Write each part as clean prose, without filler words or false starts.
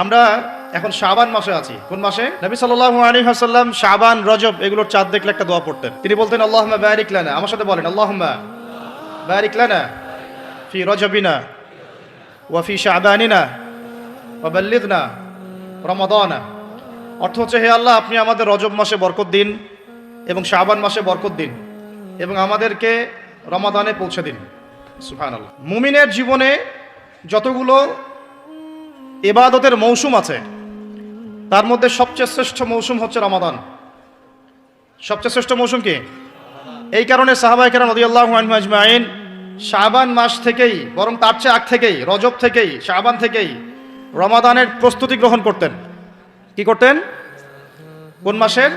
আমরা এখন শাবান মাসে আছি। কোন মাসে? নবী সাল্লাল্লাহু আলাইহি ওয়াসাল্লাম শাবান, রজব এগুলোর চাঁদ দেখলে একটা দোয়া পড়তেন। তিনি বলতেন আল্লাহুম্মা বারিক লানা, আমার সাথে বলেন আল্লাহুম্মা বারিক লানা ফি রজবিনা ওয়া ফি শাবানিনা ওয়া বাল্লিগনা রমাদানা। অর্থ হচ্ছে, হে আল্লাহ, আপনি আমাদের রজব মাসে বরকত দিন এবং শাবান মাসে বরকত দিন এবং আমাদেরকে রমাদানে পৌঁছে দিন। সুবহানাল্লাহ। মুমিনের জীবনে যতগুলো ইবাদতের মৌসুম আছে তার মধ্যে সবচেয়ে শ্রেষ্ঠ মৌসুম হচ্ছে রমাদান। সবচেয়ে শ্রেষ্ঠ মৌসুম কি? এই কারণে সাহাবায়ে কেরাম রাদিয়াল্লাহু আনহুম আজমাইন শাবান মাস থেকেই, বরং তার চেয়ে আগ থেকেই, রজব থেকেই, শাবান থেকেই রমাদানের প্রস্তুতি গ্রহণ করতেন। কি করতেন? কোন মাসের?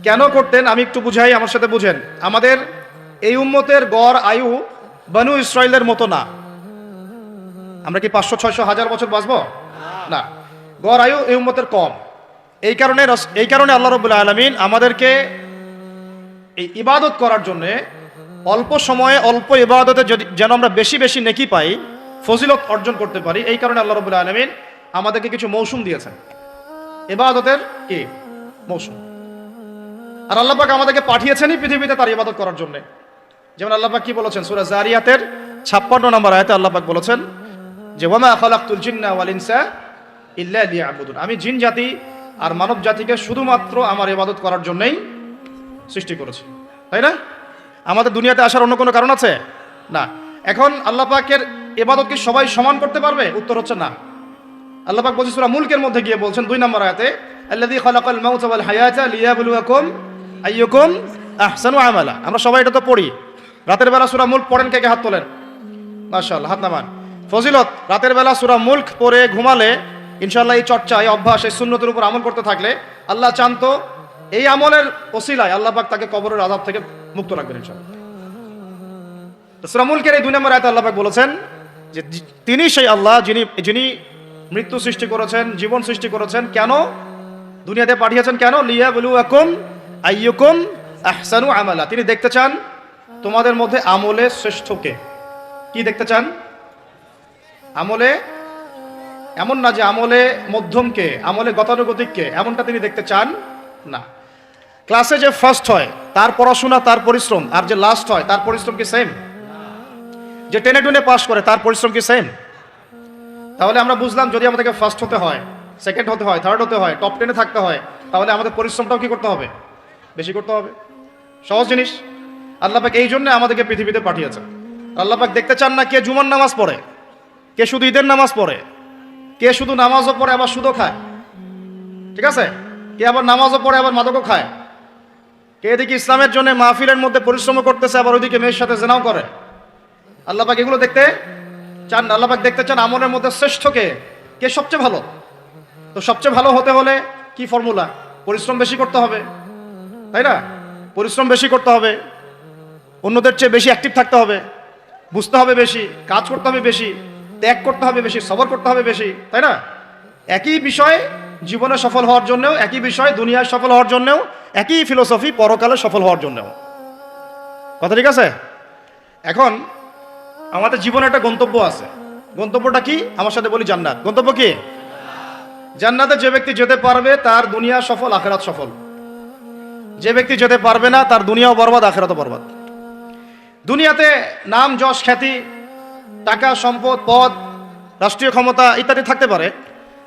কেন করতেন আমি একটু বুঝাই, আমার সাথে বুঝেন। আমাদের এই উম্মতের গড় আয়ু বনু ইসরাইলের মতো না। আমরা কি 500, 600, 1000 বছর বাঁচবো? না, গড় আয়ু এই উম্মতের কম। এই কারণে আল্লাহ রাব্বুল আলামিন আমাদেরকে এই ইবাদত করার জন্য অল্প সময়ে অল্প ইবাদতে যেন আমরা বেশি বেশি নেকি পাই, ফজিলত অর্জন করতে পারি, এই কারণে আল্লাহ রাব্বুল আলামিন আমাদেরকে কিছু মৌসুম দিয়েছেন, ইবাদতের কি মৌসুম। আর আল্লাহ পাক আমাদেরকে পাঠিয়েছেনই পৃথিবীতে তার ইবাদত করার জন্য। যেমন আল্লাহ পাক কি বলেছেন সূরা জারিয়াতের 56 নম্বর আয়াতে আল্লাহ পাক বলেছেন যে ওয়ামা খালাকতুল জিন্না ওয়াল ইনসা ইল্লা লিয়াবুদুন, আমি জিন জাতি আর মানব জাতিকে শুধুমাত্র আমার ইবাদত করার জন্যই সৃষ্টি করেছি। তাই না? আমাদের দুনিয়াতে আসার অন্য কোনো কারণ আছে? না। এখন আল্লাহ পাকের ইবাদত কি সবাই সমান করতে পারবে? উত্তর হচ্ছে না। আল্লাহ পাক বলছেন সূরা মুলকের মধ্যে গিয়ে বলছেন 2 নম্বর আয়াতে, আল্লাযী খালাকাল মাউতা ওয়াল হায়াতা লিয়াবলুয়াকুম আইয়ুকুম আহসানু আমালা। আমরা সবাই এটা তো পড়ি। রাতের বেলা সূরা মুলক পড়েন, কে কে হাত তোলেন? মাশাআল্লাহ, হাত নামান। ফজিলত, রাতের বেলা সূরা মুলক পড়ে ঘুমালে ইনশাআল্লাহ এই চর্চা, এই অভ্যাস, এই সুন্নতের উপর আমল করতে থাকলে আল্লাহ চান তো এই আমলের ওসিলায় আল্লাহ পাক তাকে কবরের আযাব থেকে মুক্ত রাখবেন ইনশাআল্লাহ। সূরা মুলকের এই 2 নম্বর আয়াতে আল্লাহ পাক বলেছেন যে তিনি সেই আল্লাহ যিনি মৃত্যু সৃষ্টি করেছেন, জীবন সৃষ্টি করেছেন। কেন দুনিয়াতে পাঠিয়েছেন? কেন? লিয়াবলুয়াকুম আইয়ুকুম আহসানু আমালা। তিনি দেখতে চান তোমাদের মধ্যে আমলে শ্রেষ্ঠকে। কি দেখতে চান? আমলে, এমন না যে আমলে মধ্যমকে, আমলে গতানুগতিককে, এমনটা তিনি দেখতে চান না। ক্লাসে যে ফার্স্ট হয় তার পড়াশোনা, তার পরিশ্রম, আর যে লাস্ট হয় তার পরিশ্রম কি সেম? যে টেনে টুনে পাস করে তার পরিশ্রম কি সেম? তাহলে আমরা বুঝলাম যদি আমাদেরকে ফার্স্ট হতে হয়, সেকেন্ড হতে হয়, থার্ড হতে হয়, টপ 10-এ থাকতে হয়, তাহলে আমাদের পরিশ্রমটাও কি করতে হবে? বেশি করতে হবে। সহজ জিনিস। আল্লাহ পাক এই জন্য আমাদেরকে পৃথিবীতে পাঠিয়েছেন। আল্লাহ পাক দেখতে চান না কে জুমার নামাজ পড়ে, কে শুধু ঈদের নামাজ পড়ে, কে শুধু নামাজও পড়ে আবার সুদও খায়, ঠিক আছে, কে আবার নামাজও পড়ে আবার মাদকও খায়, কে এদিকে ইসলামের জন্য মাহফিলের মধ্যে পরিশ্রম করতেছে আবার ওইদিকে মেয়ের সাথে জেনাও করে। আল্লাহ পাক এগুলো দেখতে চান না। আল্লাহ পাক দেখতে চান আমলের মধ্যে শ্রেষ্ঠকে, কে সবচেয়ে ভালো। তো সবচেয়ে ভালো হতে হলে কি ফর্মুলা? পরিশ্রম বেশি করতে হবে, তাই না? পরিশ্রম বেশি করতে হবে, অন্যদের চেয়ে বেশি অ্যাক্টিভ থাকতে হবে, বুঝতে হবে বেশি, কাজ করতে হবে বেশি, ত্যাগ করতে হবে বেশি, সবর করতে হবে বেশি, তাই না? একই বিষয় জীবনে সফল হওয়ার জন্যও, একই বিষয় দুনিয়ায় সফল হওয়ার জন্যও, একই ফিলোসফি পরকালে সফল হওয়ার জন্যও। কথা ঠিক আছে? এখন আমাদের জীবনে একটা গন্তব্য আছে। গন্তব্যটা কি? আমার সাথে বলি জান্নাত। গন্তব্য কি? জান্নাতে যে ব্যক্তি যেতে পারবে তার দুনিয়া সফল, আখিরাত সফল। যে ব্যক্তি যেতে পারবে না তার দুনিয়াও বরবাদ, আখিরাতও বরবাদ। দুনিয়াতে নাম, যশ, খ্যাতি, টাকা, সম্পদ, পদ, রাষ্ট্রীয় ক্ষমতা ইত্যাদি থাকতে পারে,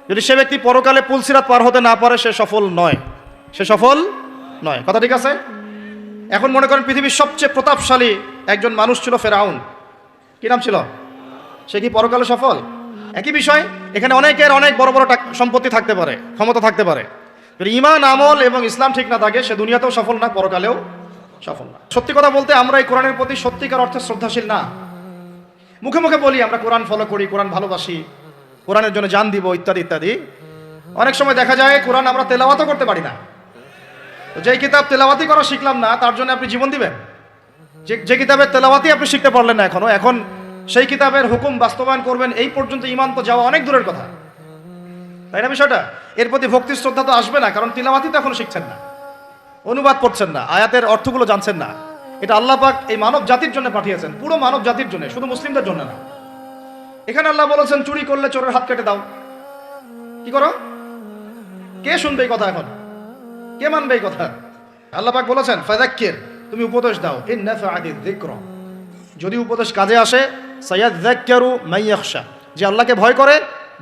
যদি সে ব্যক্তি পরকালে পুলসিরাত পার হতে না পারে সে সফল নয়, সে সফল নয়। কথা ঠিক আছে? এখন মনে করেন পৃথিবীর সবচেয়ে প্রতাপশালী একজন মানুষ ছিল ফেরাউন। কি নাম ছিল? সে কি পরকালে সফল? একই বিষয় এখানে অনেকের অনেক বড় বড় সম্পত্তি থাকতে পারে, ক্ষমতা থাকতে পারে, যদি ঈমান, আমল এবং ইসলাম ঠিক না থাকে সে দুনিয়াতেও সফল না, পরকালেও সফল না। সত্যি কথা বলতে আমরা এই কোরআনের প্রতি সত্যিকার অর্থে শ্রদ্ধাশীল না। মুখে মুখে বলি আমরা কোরআন ফলো করি, কোরআন ভালোবাসি, কোরআনের জন্য জান দিব ইত্যাদি ইত্যাদি। অনেক সময় দেখা যায় কোরআন আমরা তেলাওয়াতও করতে পারি না। যেই কিতাব তেলাওয়াতি করা শিখলাম না তার জন্য আপনি জীবন দিবেন? যে কিতাবের তেলাওয়াতি আপনি শিখতে পারলেন না এখনো, এখন সেই কিতাবের হুকুম বাস্তবায়ন করবেন, এই পর্যন্ত ঈমান তো যাওয়া অনেক দূরের কথা, তাই না বিষয়টা? এর প্রতি ভক্তি শ্রদ্ধা তো আসবে না, কারণ তিলাওয়াতি তো এখনো শিখছেন না, অনুবাদ পড়ছেন না, আয়াতের অর্থগুলো জানছেন না। এটা আল্লাহ পাক এই মানব জাতির জন্য পাঠিয়েছেন, পুরো মানব জাতির জন্য, শুধু মুসলিমদের জন্য না। এখানে আল্লাহ বলেছেন চুরি করলে চোরের হাত কেটে দাও, কি করো? কে শুনবে এই কথা এখন? কে মানবে এই কথা? আল্লাহ পাক বলেছেন ফাযাক্কির, তুমি উপদেশ দাও, ইন নাফাআতিয যিকরা, যদি উপদেশ কাজে আসে, সায়াযাক্কারু মান ইয়াখশা, যে আল্লাহকে ভয় করে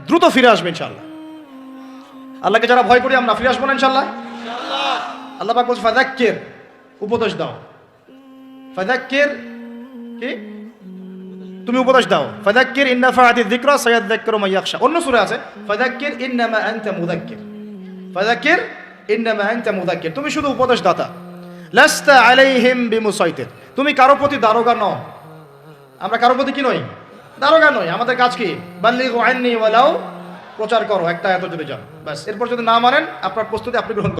দ্রুত ফিরে আসবে ইনশাআল্লাহ। আল্লাহকে যারা ভয় করি আমরা ফিরে আসবো না ইনশাআল্লাহ। আল্লাহ পাক বলছে ফাযাক্কির, উপদেশ দাও। ফাযাক্কির কি? তুমি উপদেশ দাও। ফাযাক্কির ইন নাফাআতিয যিকরা সায়াযাক্কারু মান ইয়াখশা। অন্য সূরা আছে ফাযাক্কির ইন্নামা আনতা মুযাক্কির, ফাযাক্কির ইন্নামা আনতা মুযাক্কির, তুমি শুধু উপদেশ দাতা। লাস্তা আলাইহিম বিমুসাইতির, তুমি কারো প্রতি দারোগা নও। আমরা কারো প্রতি কি নই? দারোগা নই। আমাদের কাজ কি? বাল্লিগু আন্নী ওয়ালাউ, প্রচার করো একটা আয়াত যদি যান, বাস। এরপর যদি না মানেন আপনার প্রস্তুতি আপনি গ্রহণ করুন।